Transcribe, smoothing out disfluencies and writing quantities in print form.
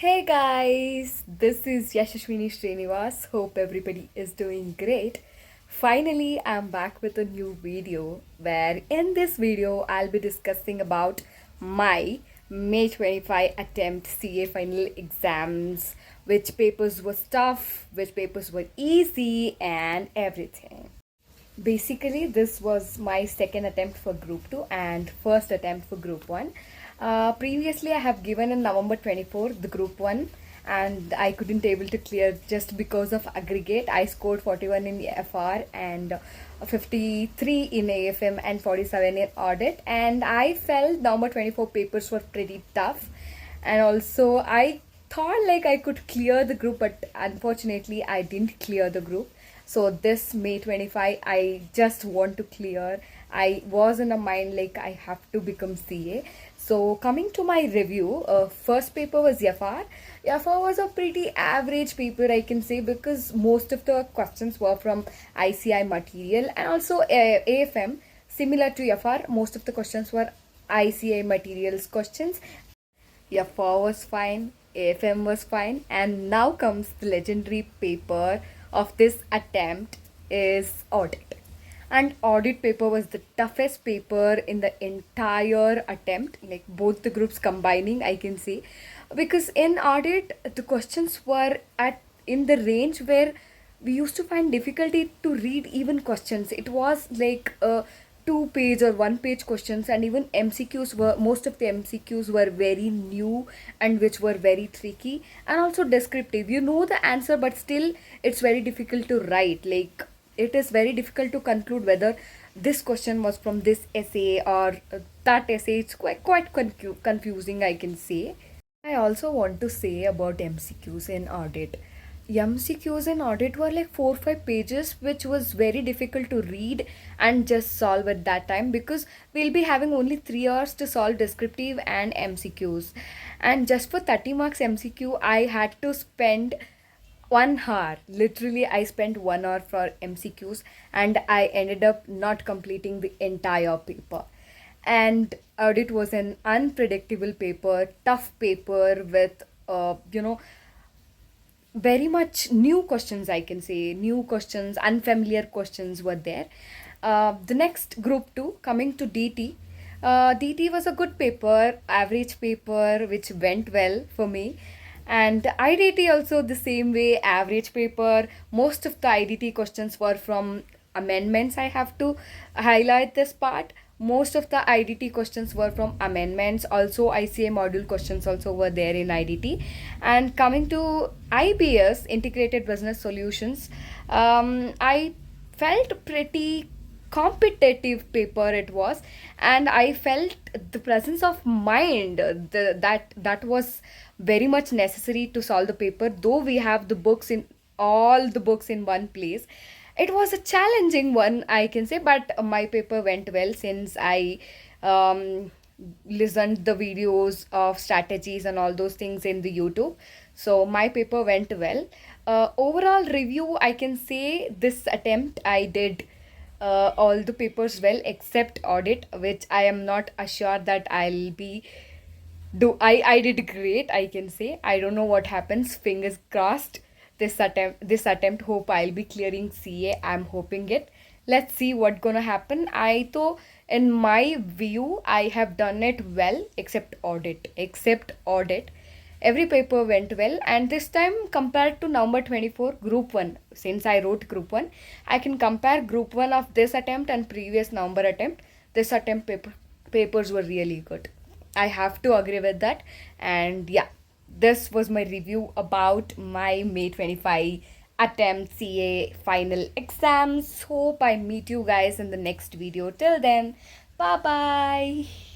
Hey guys, this is Yashashwini Srinivas. Hope everybody is doing great. Finally, I'm back with a new video where in this video I'll be discussing about my May 25 attempt CA final exams, which papers were tough, which papers were easy and everything. Basically, this was my second attempt for Group 2 and first attempt for Group 1. Previously, I have given in November 24 the Group 1 and I couldn't able to clear just because of aggregate. I scored 41 in FR and 53 in AFM and 47 in audit, and I felt November 24 papers were pretty tough, and also I thought like I could clear the group, but unfortunately I didn't clear the group. So this May 25 I just want to clear. I was in a mind like I have to become CA. So coming to my review, first paper was FR. FR was a pretty average paper, I can say, because most of the questions were from ICI material, and also AFM. Similar to FR, most of the questions were ICI materials questions. FR was fine, AFM was fine, and now comes the legendary paper of this attempt is audit. And audit paper was the toughest paper in the entire attempt, like both the groups combining, I can say, because in audit the questions were at in the range where we used to find difficulty to read even questions. It was like a two-page or one-page questions, and even MCQs were, most of the MCQs were very new and which were very tricky and also descriptive. You know the answer, but still it's very difficult to write. Like it is very difficult to conclude whether this question was from this essay or that essay. It's quite confusing, I can say. I also want to say about MCQs in audit. MCQs in audit were like 4 5 pages, which was very difficult to read and just solve at that time, because we'll be having only 3 hours to solve descriptive and MCQs. And just for 30 marks MCQ, I had to spend 1 hour. Literally, I spent 1 hour for MCQs and I ended up not completing the entire paper. And audit was an unpredictable paper, tough paper with very much new questions, I can say. New questions, unfamiliar questions were there. The next group 2, coming to DT. DT was a good paper, average paper, which went well for me. And IDT also the same way, average paper. Most of the IDT questions were from amendments. I have to highlight this part. Most of the IDT questions were from amendments. Also, ICA module questions also were there in IDT. And coming to IBS, Integrated Business Solutions, I felt pretty competitive paper it was, and I felt the presence of mind, that was very much necessary to solve the paper. Though we have the books in all the books in one place, it was a challenging one, I can say, but my paper went well since I um, listened the videos of strategies and all those things in the YouTube. So my paper went well. Overall review, I can say this attempt I did all the papers well except audit, which I am not assured that I'll be do I did great, I can say. I don't know what happens. Fingers crossed. This attempt hope I'll be clearing CA. I'm hoping it. Let's see what gonna happen. I though in my view I have done it well except audit. Except audit. Every paper went well, and this time compared to November 24 group 1, since I wrote group 1, I can compare group 1 of this attempt and previous November attempt. This attempt papers were really good. I have to agree with that. And yeah, this was my review about my May 25 attempt CA final exams. Hope I meet you guys in the next video. Till then, bye bye.